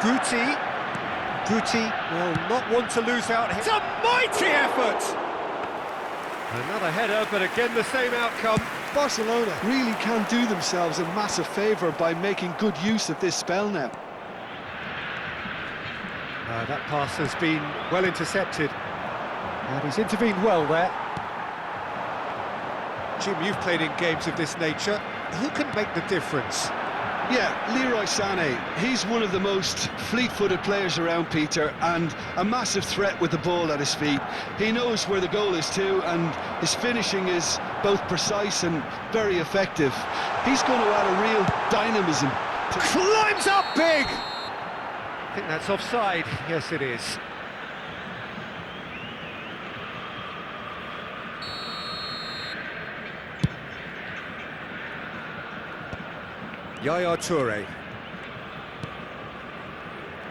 Guti. Guti will not want to lose out here. It's a mighty effort! Another header, but again the same outcome. Barcelona really can do themselves a massive favour by making good use of this spell now. That pass has been well intercepted. And he's intervened well there. Jim, you've played in games of this nature. Who can make the difference? Yeah, Leroy Sané. He's one of the most fleet-footed players around, Peter, and a massive threat with the ball at his feet. He knows where the goal is too, and his finishing is both precise and very effective. He's going to add a real dynamism. Climbs up big! I think that's offside. Yes, it is. Yaya Toure.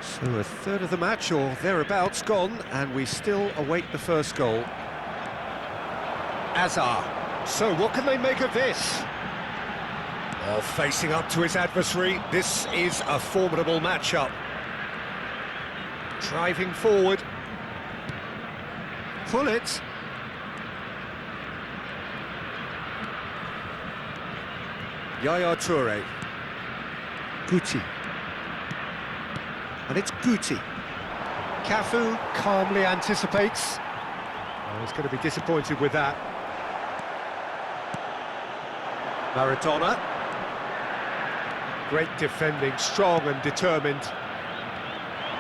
So a third of the match, or thereabouts, gone, and we still await the first goal. Azar. So what can they make of this? Well, facing up to his adversary, this is a formidable matchup. Driving forward. Pull it. Yaya Toure. Guti. And it's Guti. Cafu calmly anticipates. Oh, he's going to be disappointed with that. Maradona. Great defending, strong and determined.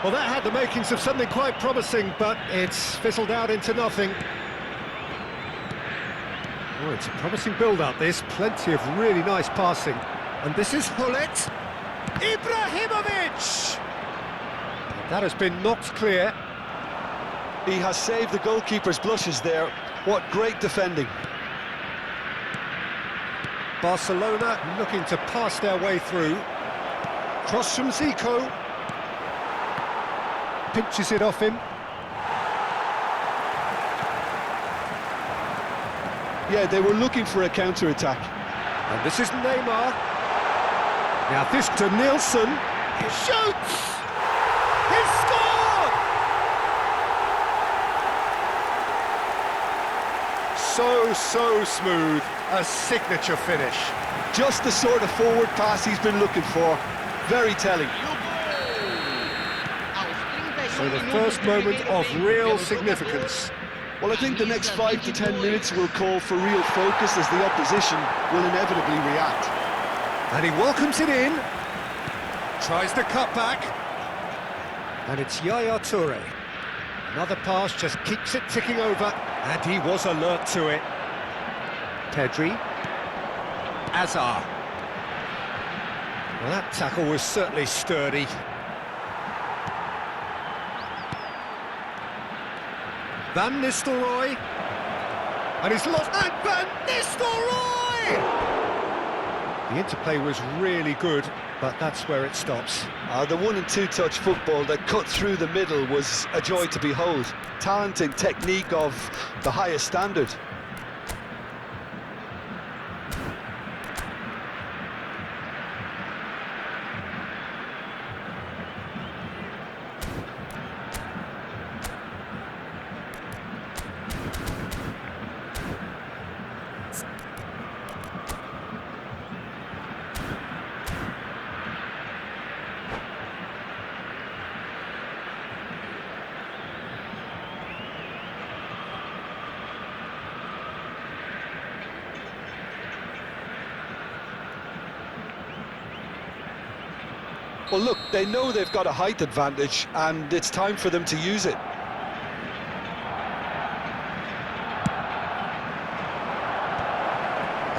Well, that had the makings of something quite promising, but it's fizzled out into nothing. Oh, it's a promising build-up, this. Plenty of really nice passing. And this is Hullet. Ibrahimovic! That has been knocked clear. He has saved the goalkeeper's blushes there. What great defending. Barcelona looking to pass their way through. Cross from Zico. Pinches it off him. Yeah, they were looking for a counter-attack. And this is Neymar. Now this to Nielsen. He shoots! He scored! So smooth. A signature finish. Just the sort of forward pass he's been looking for. Very telling. So the first moment of real significance. Well, I think the next 5 to 10 minutes will call for real focus as the opposition will inevitably react. And he welcomes it in. Tries to cut back. And it's Yaya Toure. Another pass just keeps it ticking over. And he was alert to it. Pedri. Azar. Well, that tackle was certainly sturdy. Van Nistelrooy. And he's lost. And Van Nistelrooy! The interplay was really good, but that's where it stops. The 1- and 2-touch football that cut through the middle was a joy to behold. Talent and technique of the highest standard. Well, look, they know they've got a height advantage, and it's time for them to use it.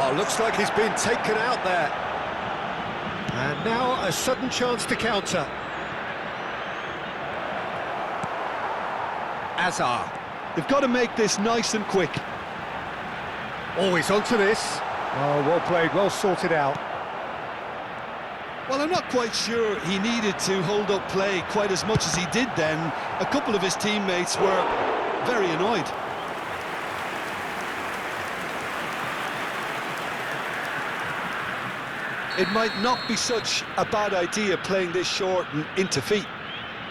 Oh, looks like he's been taken out there. And now a sudden chance to counter. Azar. They've got to make this nice and quick. Always onto this. Oh, well played, well sorted out. Well, I'm not quite sure he needed to hold up play quite as much as he did then. A couple of his teammates were very annoyed. It might not be such a bad idea playing this short and into feet.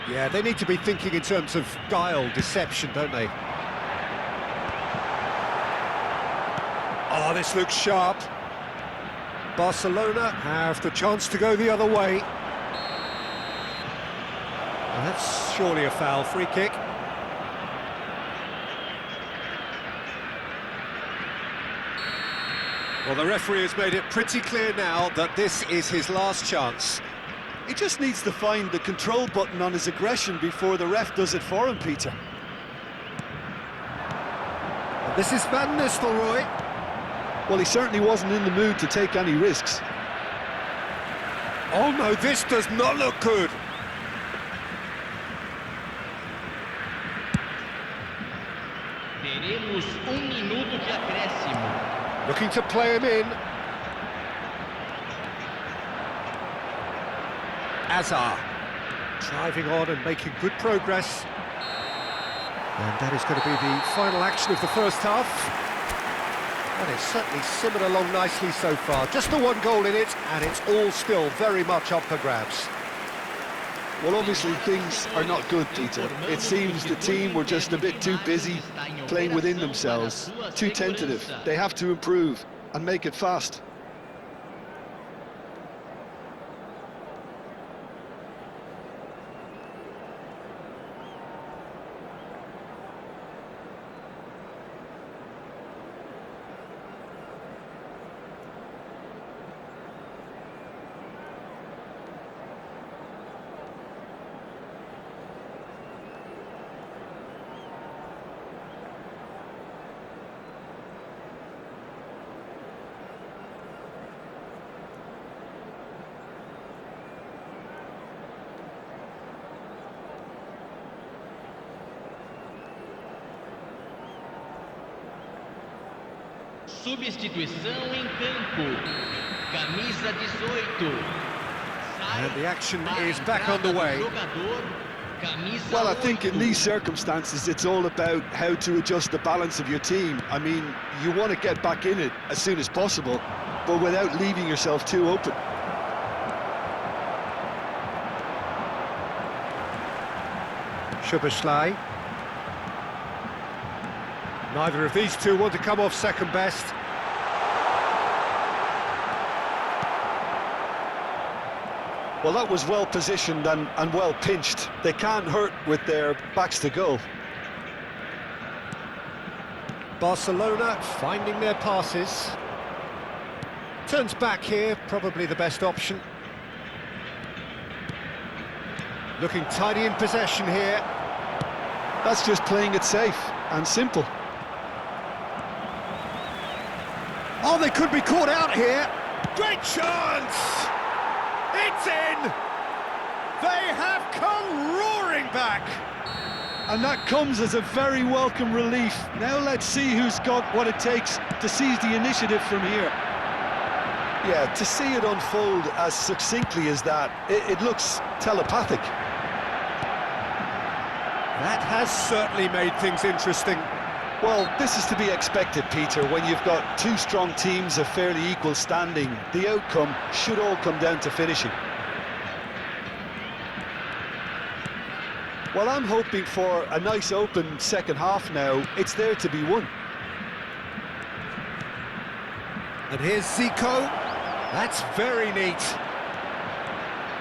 Yeah, they need to be thinking in terms of guile, deception, don't they? Oh, this looks sharp. Barcelona have the chance to go the other way. And that's surely a foul, free kick. Well, the referee has made it pretty clear now that this is his last chance. He just needs to find the control button on his aggression before the ref does it for him, Peter. And this is Van Nistelrooy. Well, he certainly wasn't in the mood to take any risks. Oh no, this does not look good. Teremos minuto de acréscimo. Looking to play him in. Azar. Driving on and making good progress. And that is going to be the final action of the first half. And it's certainly simmered along nicely so far. Just the one goal in it, and it's all still very much up for grabs. Well, obviously things are not good, Peter. It seems the team were just a bit too busy playing within themselves, too tentative. They have to improve and make it fast. Substituição em campo. Camisa 18. And the action is back on the way. Well, I think in these circumstances it's all about how to adjust the balance of your team. I mean, you want to get back in it as soon as possible, but without leaving yourself too open. Szoboszlai. Neither of these two want to come off second best. Well, that was well positioned and well pinched. They can't hurt with their backs to goal. Barcelona finding their passes. Turns back here, probably the best option. Looking tidy in possession here. That's just playing it safe and simple. Oh, they could be caught out here. Great chance! It's in! They have come roaring back! And that comes as a very welcome relief. Now let's see who's got what it takes to seize the initiative from here. Yeah, to see it unfold as succinctly as that, it looks telepathic. That has certainly made things interesting. Well, this is to be expected, Peter. When you've got two strong teams of fairly equal standing, the outcome should all come down to finishing. Well, I'm hoping for a nice open second half now. It's there to be won. And here's Zico. That's very neat.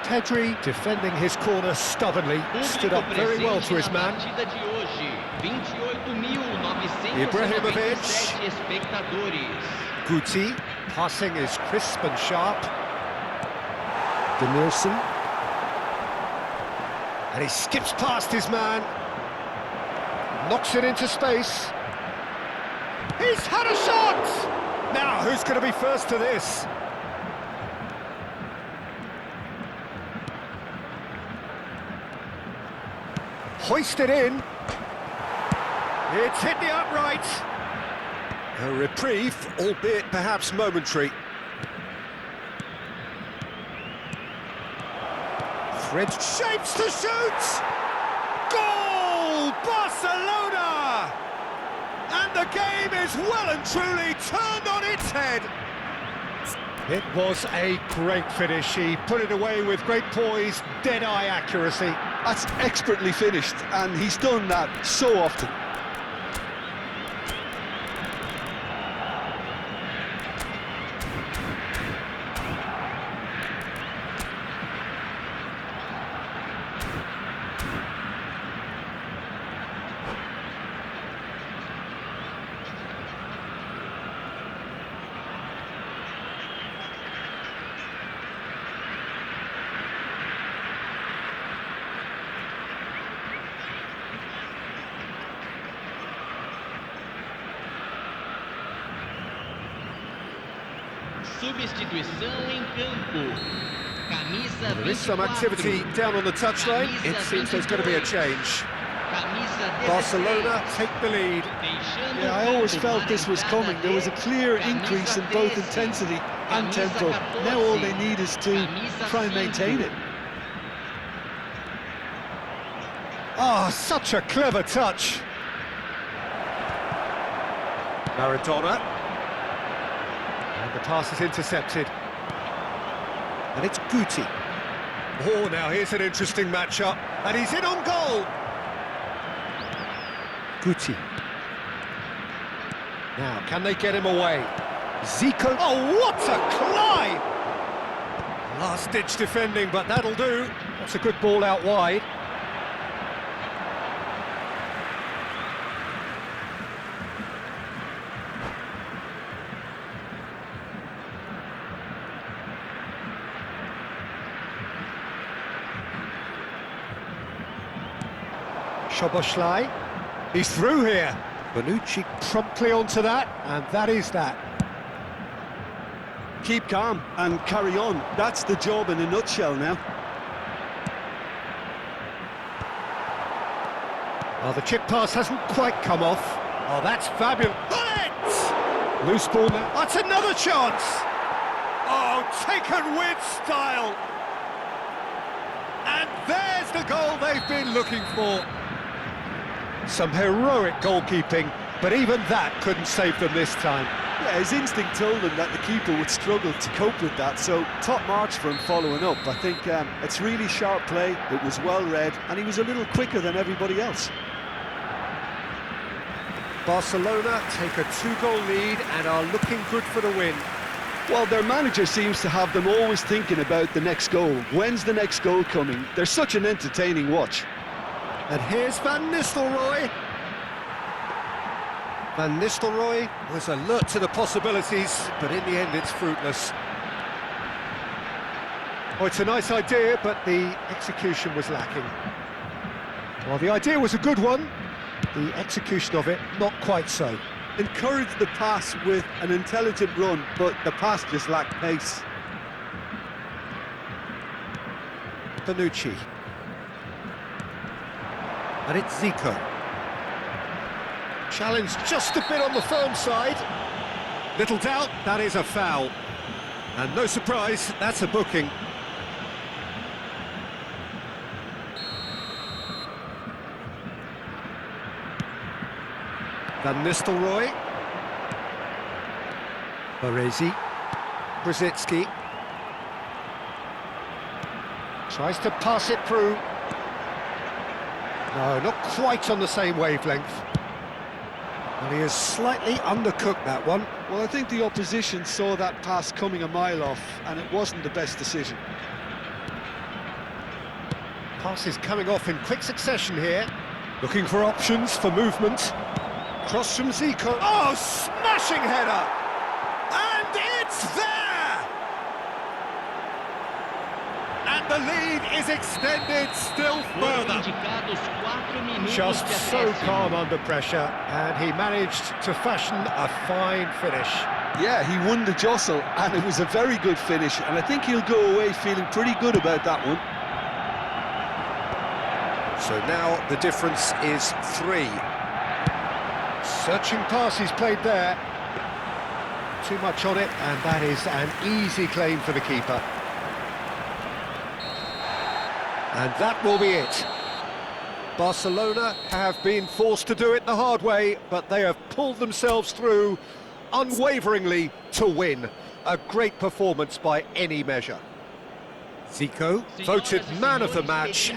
Pedri defending his corner stubbornly, stood up very well to his man. Ibrahimovic. Guti, passing is crisp and sharp. Denilson. And he skips past his man. Knocks it into space. He's had a shot! Now, who's going to be first to this? Hoisted in. It's hit the upright. A reprieve, albeit perhaps momentary. Fred shapes to shoot! Goal! Barcelona! And the game is well and truly turned on its head. It was a great finish. He put it away with great poise, dead-eye accuracy. That's expertly finished, and he's done that so often. Substituição em campo. Camisa There is some 24. activity down on the touchline. It seems there's going to be a change. Camisa 16. Barcelona take the lead. Deixando Yeah, I o always campo felt para this was a coming. entrada There was a de clear camisa increase in both 13, intensity and camisa tempo. 14, Now all they need is to camisa try and maintain 5. it. Ah, such a clever touch. Maradona. And the pass is intercepted. And it's Guti. Oh, now here's an interesting matchup. And he's in on goal. Guti. Now, can they get him away? Zico. Oh, what a climb! Last-ditch defending, but that'll do. That's a good ball out wide. Szoboszlai, he's through here. Bonucci promptly onto that, and that is that. Keep calm and carry on. That's the job in a nutshell now. Well, the chip pass hasn't quite come off. Oh, that's fabulous. Bullet! Loose ball now. That's another chance. Oh, taken with style. And there's the goal they've been looking for. Some heroic goalkeeping, but even that couldn't save them this time. Yeah, his instinct told him that the keeper would struggle to cope with that, so top marks for him following up. I think it's really sharp play, it was well read, and he was a little quicker than everybody else. Barcelona take a 2-goal lead and are looking good for the win. Well, their manager seems to have them always thinking about the next goal. When's the next goal coming? They're such an entertaining watch. And here's Van Nistelrooy. Van Nistelrooy was alert to the possibilities, but in the end it's fruitless. Oh, it's a nice idea, but the execution was lacking. Well, the idea was a good one, the execution of it, not quite so. Encouraged the pass with an intelligent run, but the pass just lacked pace. Bonucci. And it's Zico. Challenge just a bit on the firm side. Little doubt, that is a foul. And no surprise, that's a booking. Van Nistelrooy. Baresi. Brzezinski. Tries to pass it through. No, not quite on the same wavelength. And he has slightly undercooked that one. Well, I think the opposition saw that pass coming a mile off, and it wasn't the best decision. Pass is coming off in quick succession here. Looking for options for movement. Cross from Zico. Oh, smashing header! And it's there! And the lead is extended still Foram further. indicados 4 minutos Just de so acréscimo. calm under pressure, and he managed to fashion a fine finish. Yeah, he won the jostle, and it was a very good finish, and I think he'll go away feeling pretty good about that one. So now the difference is 3. Searching pass he's played there. Too much on it, and that is an easy claim for the keeper. And that will be it. Barcelona have been forced to do it the hard way, but they have pulled themselves through unwaveringly to win. A great performance by any measure. Zico, voted man of the match,